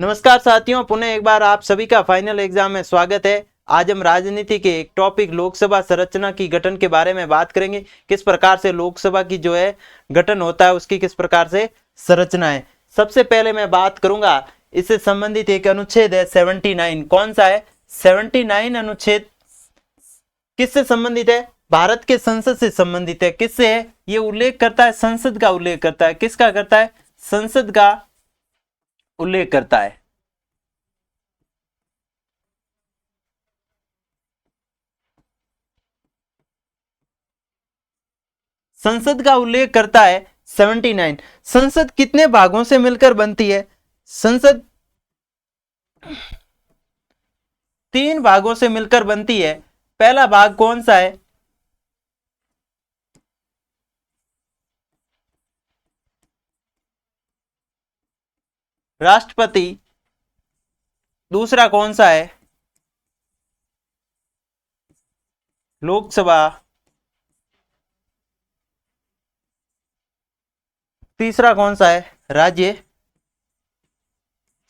नमस्कार साथियों, पुनः एक बार आप सभी का फाइनल एग्जाम में स्वागत है। आज हम राजनीति के एक टॉपिक लोकसभा संरचना की गठन के बारे में बात करेंगे। किस प्रकार से लोकसभा की जो है गठन होता है, उसकी किस प्रकार से संरचना है। सबसे पहले मैं बात करूंगा, इससे संबंधित एक अनुच्छेद है 79। कौन सा है? 79 अनुच्छेद किससे संबंधित है? भारत के संसद से संबंधित है। किससे है? ये उल्लेख करता है, संसद का उल्लेख करता है। किसका करता है? संसद का उल्लेख करता है। संसद का उल्लेख करता है 79। संसद कितने भागों से मिलकर बनती है? संसद 3 भागों से मिलकर बनती है। पहला भाग कौन सा है? राष्ट्रपति। दूसरा कौन सा है? लोकसभा। तीसरा कौन सा है? राज्य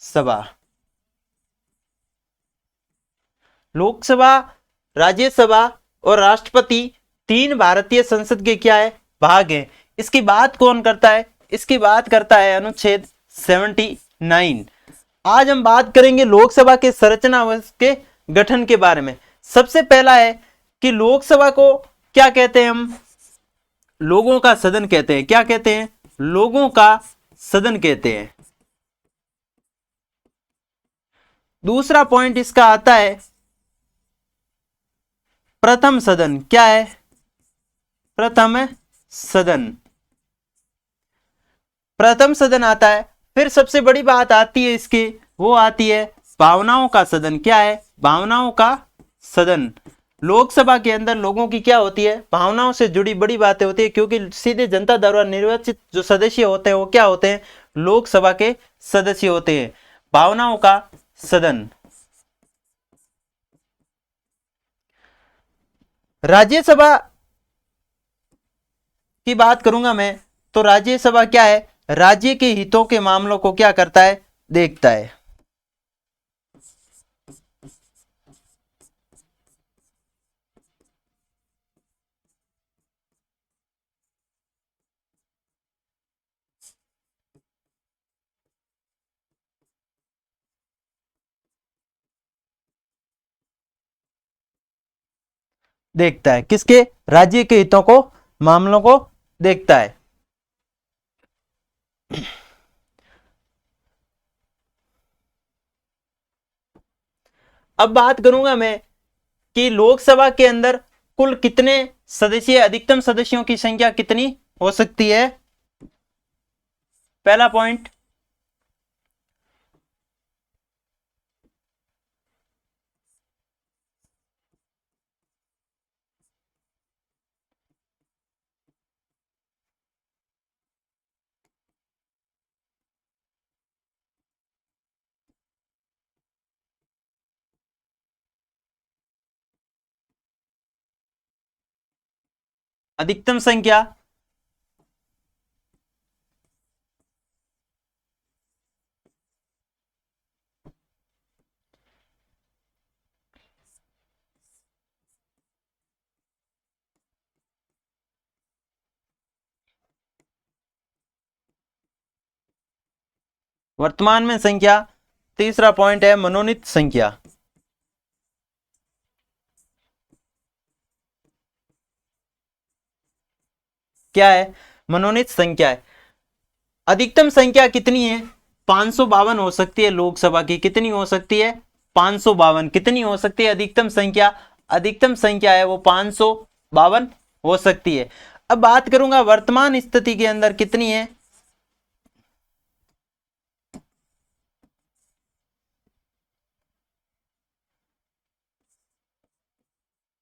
सभा। लोकसभा, राज्यसभा और राष्ट्रपति 3 भारतीय संसद के क्या है? भाग हैं। इसकी बात कौन करता है? इसकी बात करता है अनुच्छेद 79। आज हम बात करेंगे लोकसभा के संरचना व के गठन के बारे में। सबसे पहला है कि लोकसभा को क्या कहते हैं? हम लोगों का सदन कहते हैं। क्या कहते हैं? लोगों का सदन कहते हैं। दूसरा पॉइंट इसका आता है प्रथम सदन। क्या है? प्रथम सदन। प्रथम सदन आता है। फिर सबसे बड़ी बात आती है इसकी, वो आती है भावनाओं का सदन। क्या है? भावनाओं का सदन। लोकसभा के अंदर लोगों की क्या होती है? भावनाओं से जुड़ी बड़ी बातें होती है, क्योंकि सीधे जनता द्वारा निर्वाचित जो सदस्य होते हैं वो क्या होते हैं? लोकसभा के सदस्य होते हैं। भावनाओं का सदन। राज्यसभा की बात करूंगा मैं, तो राज्यसभा क्या है? राज्य के हितों के मामलों को क्या करता है? देखता है। देखता है किसके? राज्य के हितों को, मामलों को देखता है। अब बात करूंगा मैं कि लोकसभा के अंदर कुल कितने सदस्य, अधिकतम सदस्यों की संख्या कितनी हो सकती है? पहला पॉइंट, अधिकतम संख्या वर्तमान में संख्या। तीसरा पॉइंट है मनोनीत संख्या। क्या है? मनोनीत संख्या है। अधिकतम संख्या कितनी है? 552 हो सकती है। लोकसभा की कितनी हो सकती है? 552। कितनी हो सकती है अधिकतम संख्या? अधिकतम संख्या है वो 552 हो सकती है। अब बात करूंगा वर्तमान स्थिति के अंदर कितनी है?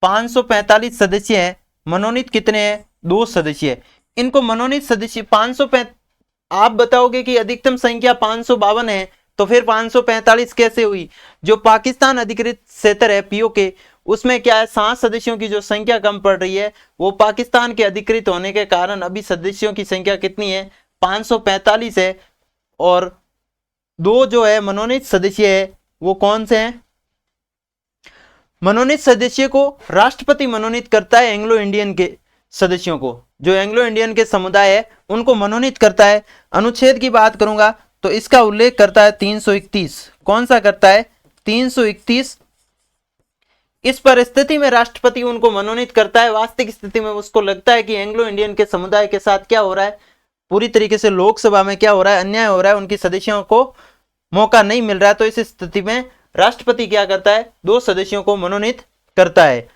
पांच सौ 545 सदस्य हैं। मनोनीत कितने हैं? 2 सदस्य है। इनको मनोनीत सदस्य 500, आप बताओगे कि अधिकतम संख्या 552 है, तो फिर 545 कैसे हुई? जो पाकिस्तान अधिकृत क्षेत्र है पीओके, उसमें क्या है, 7 सदस्यों की जो संख्या कम पड़ रही है, वो पाकिस्तान के अधिकृत होने के कारण अभी सदस्यों की संख्या कितनी है? 545 है। और दो जो है मनोनीत सदस्य है वो कौन से हैं? मनोनीत सदस्य को राष्ट्रपति मनोनीत करता है, एंग्लो इंडियन के सदस्यों को, जो एंग्लो इंडियन के समुदाय है उनको मनोनीत करता है। अनुच्छेद की बात करूंगा तो इसका उल्लेख करता है 331। कौन सा करता है? 331। इस परिस्थिति में राष्ट्रपति उनको मनोनीत करता है। वास्तविक स्थिति में उसको लगता है कि एंग्लो इंडियन के समुदाय के साथ क्या हो रहा है, पूरी तरीके से लोकसभा में क्या हो रहा है, अन्याय हो रहा है, उनकी सदस्यों को मौका नहीं मिल रहा है। तो इस स्थिति में राष्ट्रपति क्या करता है? दो सदस्यों को मनोनीत करता है।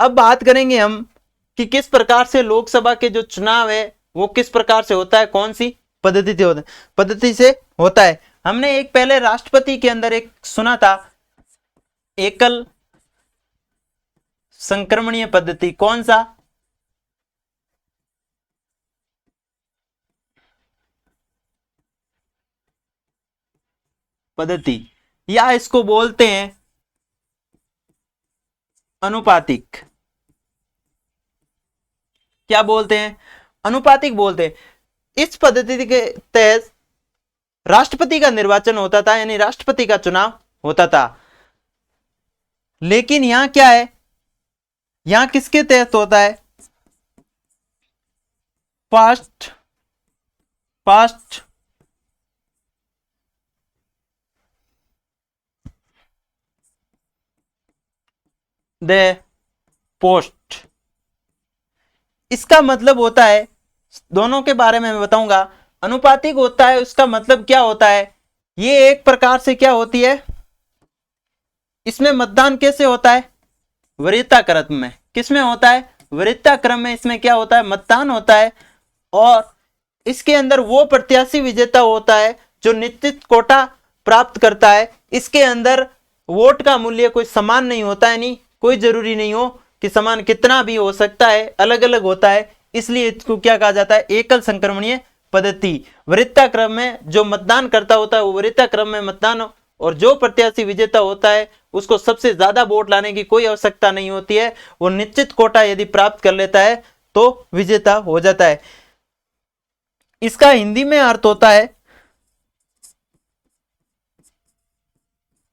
अब बात करेंगे हम कि किस प्रकार से लोकसभा के जो चुनाव है वो किस प्रकार से होता है, कौन सी पद्धति से होता है। हमने एक पहले राष्ट्रपति के अंदर एक सुना था, एकल संक्रमणीय पद्धति। कौन सा? पद्धति, या इसको बोलते हैं अनुपातिक। क्या बोलते हैं? अनुपातिक बोलते हैं। इस पद्धति के तहत राष्ट्रपति का निर्वाचन होता था, यानी राष्ट्रपति का चुनाव होता था। लेकिन यहां क्या है, यहां किसके तहत होता है? Past the post. इसका मतलब होता है, दोनों के बारे में मैं बताऊंगा। अनुपातिक होता है, उसका मतलब क्या होता है? ये एक प्रकार से क्या होती है, इसमें मतदान कैसे होता है? वरीयता क्रम में। किसमें होता है? वरीयता क्रम में। इसमें क्या होता है? मतदान होता है। और इसके अंदर वो प्रत्याशी विजेता होता है जो निश्चित कोटा प्राप्त करता है। इसके अंदर वोट का मूल्य कोई समान नहीं होता है, नहीं कोई जरूरी नहीं हो कि समान, कितना भी हो सकता है, अलग अलग होता है। इसलिए इसको क्या कहा जाता है? एकल संक्रमणीय पद्धति। वरीयता क्रम में जो मतदान करता होता है वो वरीयता क्रम में मतदान, और जो प्रत्याशी विजेता होता है उसको सबसे ज्यादा वोट लाने की कोई आवश्यकता नहीं होती है। वो निश्चित कोटा यदि प्राप्त कर लेता है तो विजेता हो जाता है। इसका हिंदी में अर्थ होता है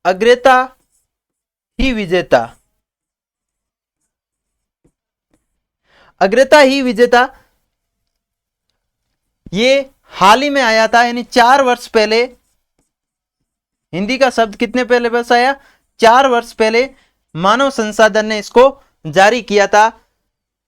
अग्रता ही विजेता। अग्रता ही विजेता ये हाल ही में आया था, यानी 4 वर्ष पहले। हिंदी का शब्द कितने पहले बस आया? 4 वर्ष पहले मानव संसाधन ने इसको जारी किया था,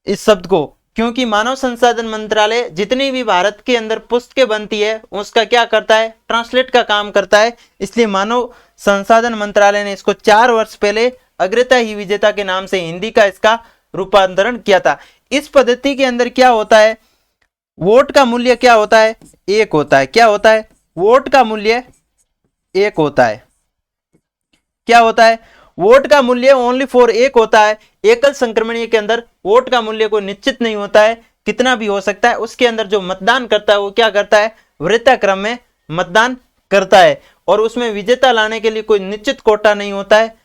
इस शब्द को। क्योंकि मानव संसाधन मंत्रालय जितनी भी भारत के अंदर पुस्तकें बनती है उसका क्या करता है? ट्रांसलेट का काम करता है। इसलिए मानव संसाधन मंत्रालय ने इसको 4 वर्ष पहले अग्रता ही विजेता के नाम से हिंदी का इसका रूपांतरण किया था। इस पद्धति के अंदर क्या होता है? वोट का मूल्य क्या होता है? एक होता है। क्या होता है? वोट का मूल्य एक होता है। क्या होता है? वोट का मूल्य ओनली फॉर एक होता है। एकल संक्रमणीय के अंदर वोट का मूल्य कोई निश्चित नहीं होता है, कितना भी हो सकता है। उसके अंदर जो मतदान करता है वो क्या करता है? वरीयता क्रम में मतदान करता है, और उसमें विजेता लाने के लिए कोई निश्चित कोटा नहीं होता है।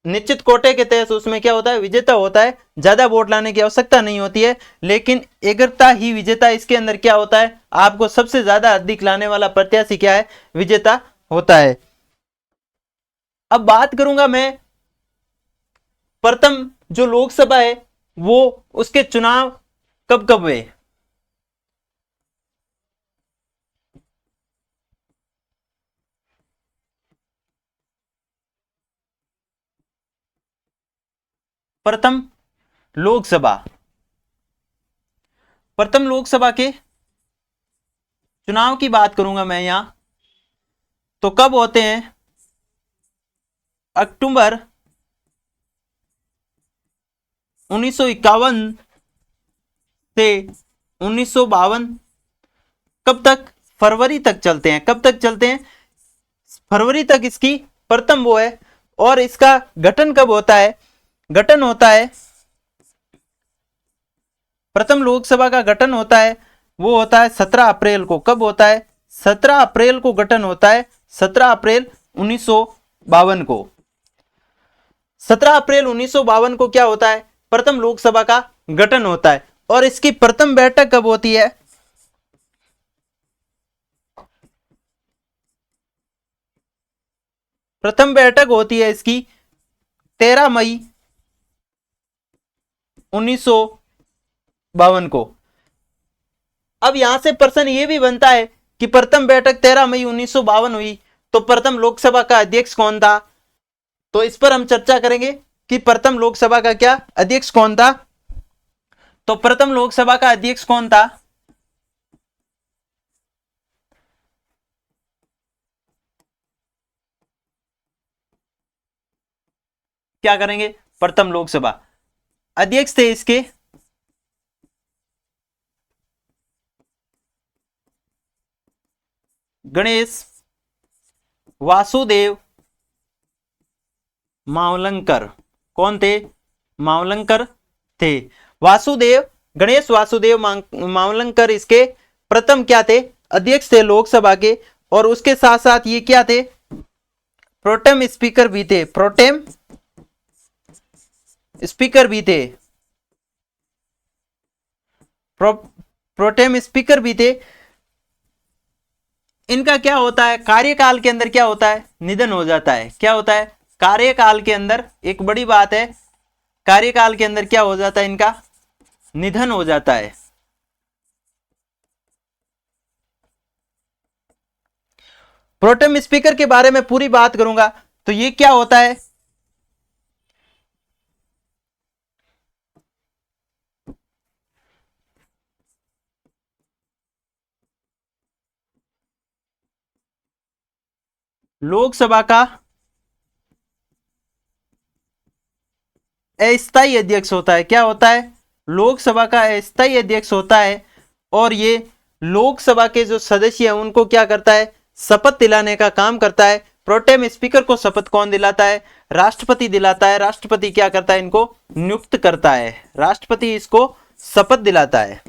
निश्चित कोटे के तहत उसमें क्या होता है? विजेता होता है, ज्यादा वोट लाने की आवश्यकता नहीं होती है। लेकिन एगरता ही विजेता, इसके अंदर क्या होता है? आपको सबसे ज्यादा अधिक लाने वाला प्रत्याशी क्या है? विजेता होता है। अब बात करूंगा मैं प्रथम जो लोकसभा है वो उसके चुनाव कब कब हुए। प्रथम लोकसभा, प्रथम लोकसभा के चुनाव की बात करूंगा मैं यहां, तो कब होते हैं? अक्टूबर 1951 से 1952। कब तक? फरवरी तक चलते हैं। कब तक चलते हैं? फरवरी तक इसकी प्रथम वो है। और इसका गठन कब होता है? गठन होता है, प्रथम लोकसभा का गठन होता है वो होता है 17 अप्रैल को। कब होता है? 17 अप्रैल को गठन होता है, 17 अप्रैल 1952 को। 17 अप्रैल 1952 को क्या होता है, प्रथम लोकसभा का गठन होता है। और इसकी प्रथम बैठक कब होती है, प्रथम बैठक होती है इसकी 13 मई 1952 को। अब यहां से प्रश्न ये भी बनता है कि प्रथम बैठक 13 मई 1952 हुई, तो प्रथम लोकसभा का अध्यक्ष कौन था। तो इस पर हम चर्चा करेंगे कि प्रथम लोकसभा का क्या अध्यक्ष कौन था। तो प्रथम लोकसभा का अध्यक्ष कौन था, क्या करेंगे, प्रथम लोकसभा अध्यक्ष थे इसके गणेश वासुदेव मावलंकर। कौन थे, मावलंकर थे। वासुदेव, गणेश वासुदेव मावलंकर इसके प्रथम क्या थे, अध्यक्ष थे लोकसभा के। और उसके साथ साथ ये क्या थे, प्रोटेम स्पीकर भी थे, प्रोटेम स्पीकर भी थे, प्रोटेम स्पीकर भी थे। इनका क्या होता है, कार्यकाल के अंदर क्या होता है, निधन हो जाता है। क्या होता है, कार्यकाल के अंदर, एक बड़ी बात है, कार्यकाल के अंदर क्या हो जाता है, इनका निधन हो जाता है। प्रोटेम स्पीकर के बारे में पूरी बात करूंगा तो ये क्या होता है, लोकसभा का अस्थायी अध्यक्ष होता है। क्या होता है, लोकसभा का अस्थायी अध्यक्ष होता है। और ये लोकसभा के जो सदस्य हैं उनको क्या करता है, शपथ दिलाने का काम करता है। प्रोटेम स्पीकर को शपथ कौन दिलाता है, राष्ट्रपति दिलाता है। राष्ट्रपति क्या करता है, इनको नियुक्त करता है, राष्ट्रपति इसको शपथ दिलाता है।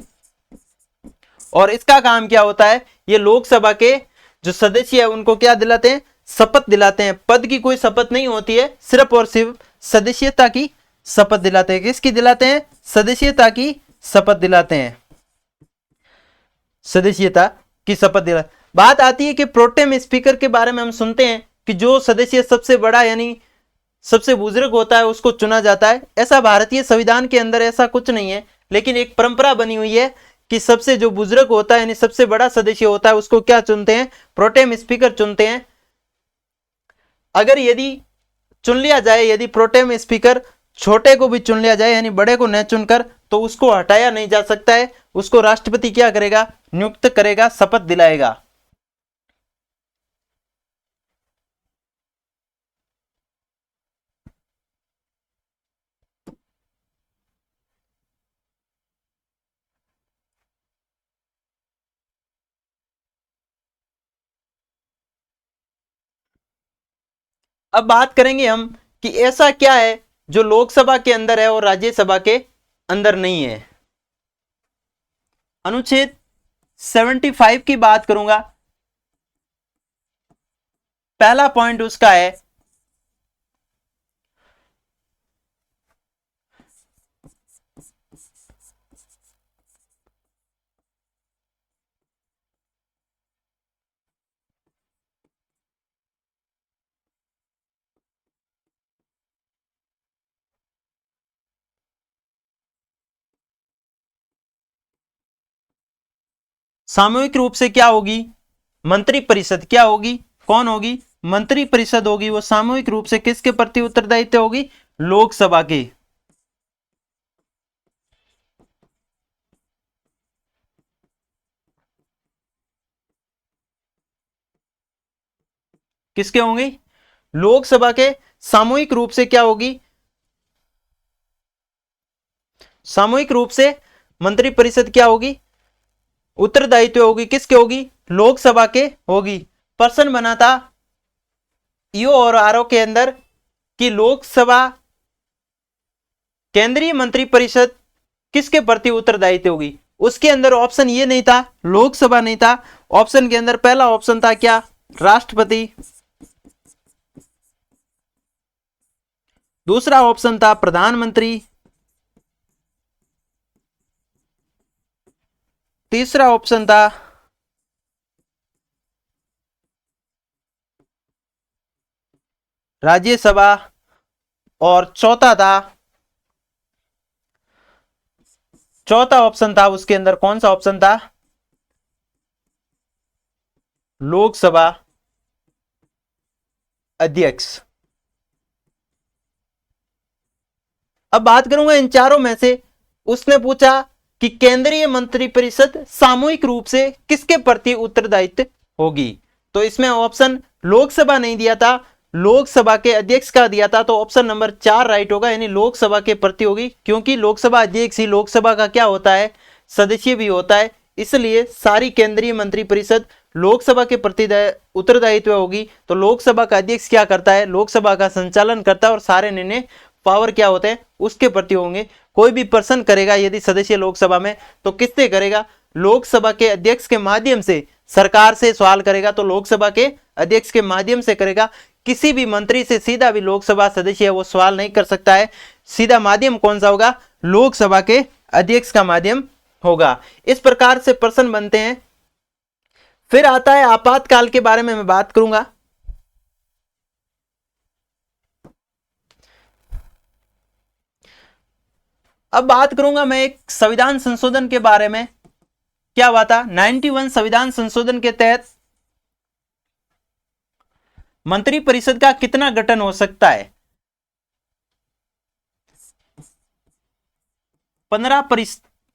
और इसका काम क्या होता है, ये लोकसभा के जो सदस्य है उनको क्या दिलाते हैं, शपथ दिलाते हैं। पद की कोई शपथ नहीं होती है, सिर्फ और सिर्फ सदस्यता की शपथ दिलाते हैं। किसकी दिलाते हैं, सदस्यता की शपथ दिलाते हैं, सदस्यता की शपथ दिला। बात आती है कि प्रोटेम स्पीकर के बारे में हम सुनते हैं कि जो सदस्य सबसे बड़ा यानी सबसे बुजुर्ग होता है उसको चुना जाता है। ऐसा भारतीय संविधान के अंदर ऐसा कुछ नहीं है, लेकिन एक परंपरा बनी हुई है कि सबसे जो बुजुर्ग होता है यानी सबसे बड़ा सदस्य होता है उसको क्या चुनते हैं, प्रोटेम स्पीकर चुनते हैं। अगर यदि चुन लिया जाए, यदि प्रोटेम स्पीकर छोटे को भी चुन लिया जाए यानी बड़े को न चुनकर, तो उसको हटाया नहीं जा सकता है, उसको राष्ट्रपति क्या करेगा, नियुक्त करेगा, शपथ दिलाएगा। अब बात करेंगे हम कि ऐसा क्या है जो लोकसभा के अंदर है और राज्यसभा के अंदर नहीं है। अनुच्छेद 75 की बात करूंगा। पहला पॉइंट उसका है सामूहिक रूप से क्या होगी, मंत्री परिषद क्या होगी, कौन होगी, मंत्री परिषद होगी। वो सामूहिक रूप से किसके प्रति उत्तरदायित्व होगी, लोकसभा के। किसके होंगे, लोकसभा के सामूहिक रूप से क्या होगी, सामूहिक रूप से मंत्री परिषद क्या होगी, उत्तरदायित्व होगी, किसके होगी, लोकसभा के होगी। प्रश्न बना था ईओ और आरओ के अंदर कि लोकसभा केंद्रीय मंत्री परिषद किसके प्रति उत्तरदायित्व होगी। उसके अंदर ऑप्शन ये नहीं था, लोकसभा नहीं था। ऑप्शन के अंदर पहला ऑप्शन था क्या, राष्ट्रपति। दूसरा ऑप्शन था प्रधानमंत्री, तीसरा ऑप्शन था राज्यसभा, और चौथा ऑप्शन था उसके अंदर कौन सा ऑप्शन था, लोकसभा अध्यक्ष। अब बात करूंगा इन चारों में से, उसने पूछा कि केंद्रीय मंत्रिपरिषद सामूहिक रूप से किसके प्रति उत्तरदायित्व होगी। तो इसमें ऑप्शन लोकसभा नहीं दिया था, लोकसभा के अध्यक्ष का दिया था, तो ऑप्शन नंबर 4 राइट होगा, यानी लोकसभा के प्रति होगी, क्योंकि लोकसभा अध्यक्ष ही लोकसभा का क्या होता है, सदस्य भी होता है, इसलिए सारी केंद्रीय मंत्रिपरिषद लोकसभा के प्रति उत्तरदायित्व होगी। तो लोकसभा का अध्यक्ष क्या करता है, लोकसभा का संचालन करता है और सारे निर्णय पावर क्या होते हैं उसके प्रति होंगे। कोई भी प्रश्न करेगा यदि सदस्य लोकसभा में, तो किससे करेगा, लोकसभा के अध्यक्ष के माध्यम से सरकार से सवाल करेगा, तो लोकसभा के अध्यक्ष के माध्यम से करेगा। किसी भी मंत्री से सीधा भी लोकसभा सदस्य है वो सवाल नहीं कर सकता है, सीधा माध्यम कौन सा होगा, लोकसभा के अध्यक्ष का माध्यम होगा। इस प्रकार से प्रश्न बनते हैं। फिर आता है आपातकाल के बारे में मैं बात करूंगा। अब बात करूंगा मैं एक संविधान संशोधन के बारे में। क्या हुआ था, 91 संविधान संशोधन के तहत मंत्रिपरिषद का कितना गठन हो सकता है,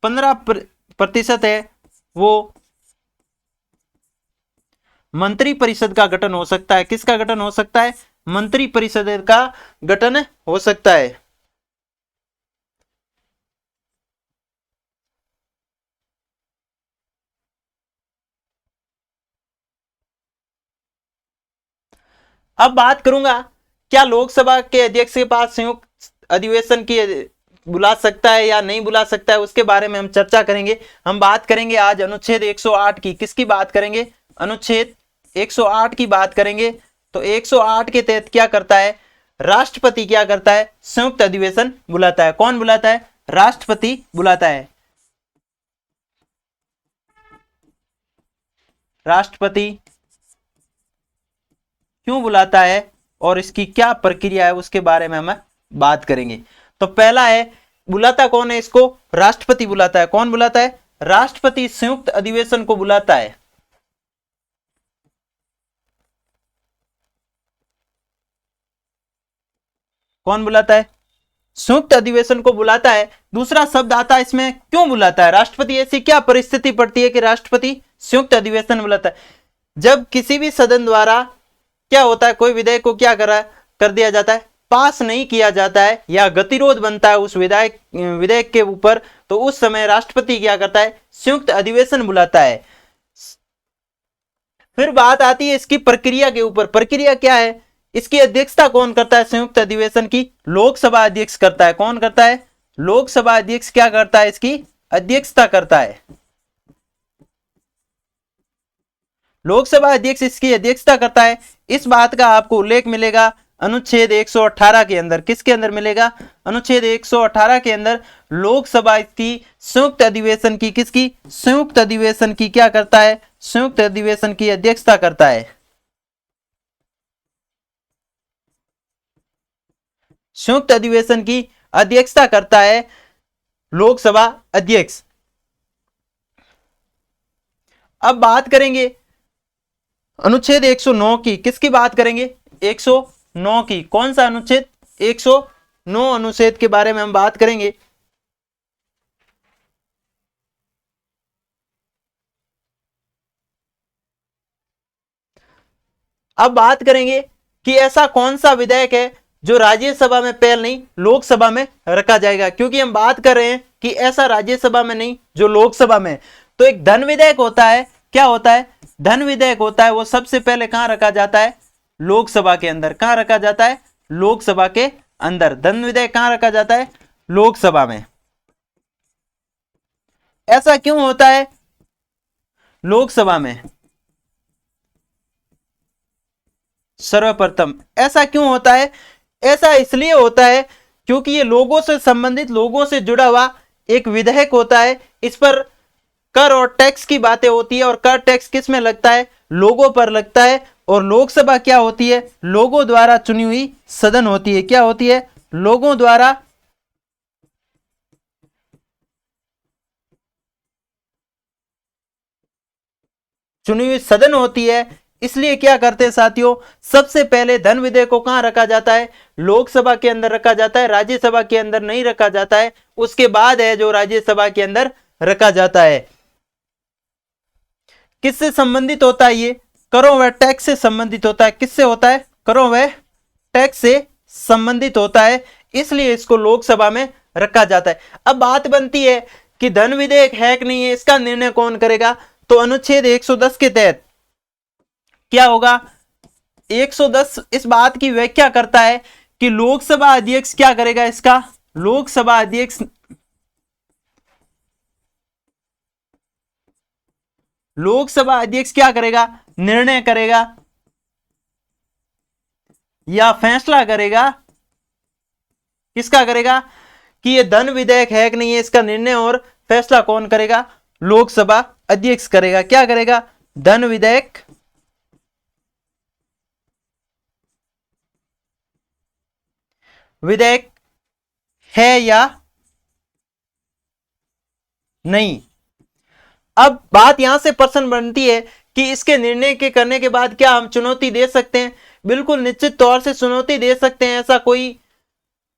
15% है वो मंत्रिपरिषद का गठन हो सकता है। किसका गठन हो सकता है, मंत्रिपरिषद का गठन हो सकता है। अब बात करूंगा क्या लोकसभा के अध्यक्ष के पास संयुक्त अधिवेशन की बुला सकता है या नहीं बुला सकता है, उसके बारे में हम चर्चा करेंगे। हम बात करेंगे आज अनुच्छेद 108 की। किसकी बात करेंगे, अनुच्छेद 108 की बात करेंगे। तो 108 के तहत क्या करता है, राष्ट्रपति क्या करता है, संयुक्त अधिवेशन बुलाता है। कौन बुलाता है, राष्ट्रपति बुलाता है। राष्ट्रपति क्यों बुलाता है और इसकी क्या प्रक्रिया है उसके बारे में हम बात करेंगे। तो पहला है, बुलाता कौन है इसको, राष्ट्रपति बुलाता है। कौन बुलाता है, राष्ट्रपति संयुक्त अधिवेशन को बुलाता है। कौन बुलाता है, संयुक्त अधिवेशन को बुलाता है। दूसरा शब्द आता है इसमें, क्यों बुलाता है राष्ट्रपति, ऐसी क्या परिस्थिति पड़ती है कि राष्ट्रपति संयुक्त अधिवेशन बुलाता है। जब किसी भी सदन द्वारा क्या होता है, कोई विधेयक को क्या कर दिया जाता है, पास नहीं किया जाता है या गतिरोध बनता है उस विधेयक के ऊपर, तो उस समय राष्ट्रपति क्या करता है, संयुक्त अधिवेशन बुलाता है। फिर बात आती है इसकी प्रक्रिया के ऊपर। प्रक्रिया क्या है, इसकी अध्यक्षता कौन करता है, संयुक्त अधिवेशन की लोकसभा अध्यक्ष करता है। कौन करता है, लोकसभा अध्यक्ष क्या करता है, इसकी अध्यक्षता करता है। लोकसभा अध्यक्ष इसकी अध्यक्षता करता है। इस बात का आपको उल्लेख मिलेगा अनुच्छेद 118 के अंदर। किसके अंदर मिलेगा, अनुच्छेद 118 के अंदर लोकसभा की संयुक्त अधिवेशन की, किसकी, संयुक्त अधिवेशन की क्या करता है, संयुक्त अधिवेशन की अध्यक्षता करता है। संयुक्त अधिवेशन की अध्यक्षता करता है लोकसभा अध्यक्ष। अब बात करेंगे अनुच्छेद 109 की। किसकी बात करेंगे, 109 की। कौन सा अनुच्छेद, 109 अनुच्छेद के बारे में हम बात करेंगे। अब बात करेंगे कि ऐसा कौन सा विधेयक है जो राज्यसभा में पहले नहीं लोकसभा में रखा जाएगा, क्योंकि हम बात कर रहे हैं कि ऐसा राज्यसभा में नहीं जो लोकसभा में। तो एक धन विधेयक होता है, क्या होता है, धन विधेयक होता है, वो सबसे पहले कहां रखा जाता है, लोकसभा के अंदर। कहां रखा जाता है, लोकसभा के अंदर। धन विधेयक कहां रखा जाता है, लोकसभा में। ऐसा क्यों होता है, लोकसभा में सर्वप्रथम ऐसा क्यों होता है, ऐसा इसलिए होता है क्योंकि ये लोगों से संबंधित, लोगों से जुड़ा हुआ एक विधेयक होता है। इस पर कर और टैक्स की बातें होती है, और कर टैक्स किस में लगता है? लोगों पर लगता है। और लोकसभा क्या होती है? लोगों द्वारा चुनी हुई सदन होती है। क्या होती है? लोगों द्वारा चुनी हुई सदन होती है। इसलिए क्या करते हैं साथियों, सबसे पहले धन विधेयक को कहां रखा जाता है? लोकसभा के अंदर रखा जाता है, राज्यसभा के अंदर नहीं रखा जाता है। उसके बाद है जो राज्यसभा के अंदर रखा जाता है। किससे संबंधित होता है ये? करों व टैक्स से संबंधित होता है। किससे होता है? करों व टैक्स से संबंधित होता है, इसलिए इसको लोकसभा में रखा जाता है। अब बात बनती है कि धन विधेयक है कि नहीं है, इसका निर्णय कौन करेगा? तो अनुच्छेद 110 के तहत क्या होगा? 110 इस बात की व्याख्या करता है कि लोकसभा अध्यक्ष क्या करेगा? इसका लोकसभा अध्यक्ष क्या करेगा? निर्णय करेगा या फैसला करेगा। किसका करेगा? कि ये धन विधेयक है कि नहीं है, इसका निर्णय और फैसला कौन करेगा? लोकसभा अध्यक्ष करेगा। क्या करेगा? धन विधेयक है या नहीं। अब बात यहां से प्रश्न बनती है कि इसके निर्णय के करने के बाद क्या हम चुनौती दे सकते हैं? बिल्कुल निश्चित तौर से चुनौती दे सकते हैं। ऐसा कोई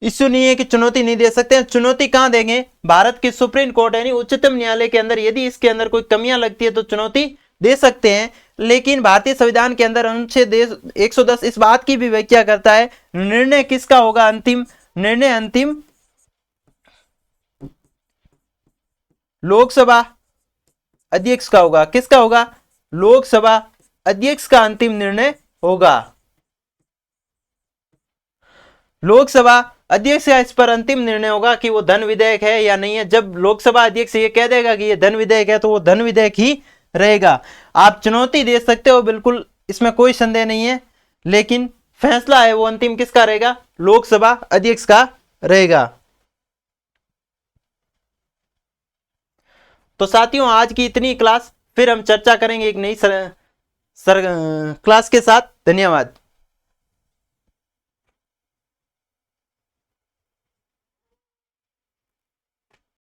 इश्यू नहीं है कि चुनौती नहीं दे सकते हैं। चुनौती कहां देंगे? भारत की सुप्रीम कोर्ट यानी उच्चतम न्यायालय के अंदर यदि इसके अंदर कोई कमियां लगती है तो चुनौती दे सकते हैं। लेकिन भारतीय संविधान के अंदर अनुच्छेद 110 इस बात की भी व्याख्या करता है, निर्णय किसका होगा? अंतिम निर्णय अंतिम लोकसभा अध्यक्ष का होगा। किसका होगा? लोकसभा अध्यक्ष का अंतिम निर्णय होगा। लोकसभा अध्यक्ष का इस पर अंतिम निर्णय होगा कि वो धन विधेयक है या नहीं है। जब लोकसभा अध्यक्ष ये कह देगा कि ये धन विधेयक है तो वो धन विधेयक ही रहेगा। आप चुनौती दे सकते हो, बिल्कुल इसमें कोई संदेह नहीं है, लेकिन फैसला है वो अंतिम किसका रहेगा? लोकसभा अध्यक्ष का रहेगा। तो साथियों आज की इतनी क्लास, फिर हम चर्चा करेंगे एक नई क्लास के साथ। धन्यवाद।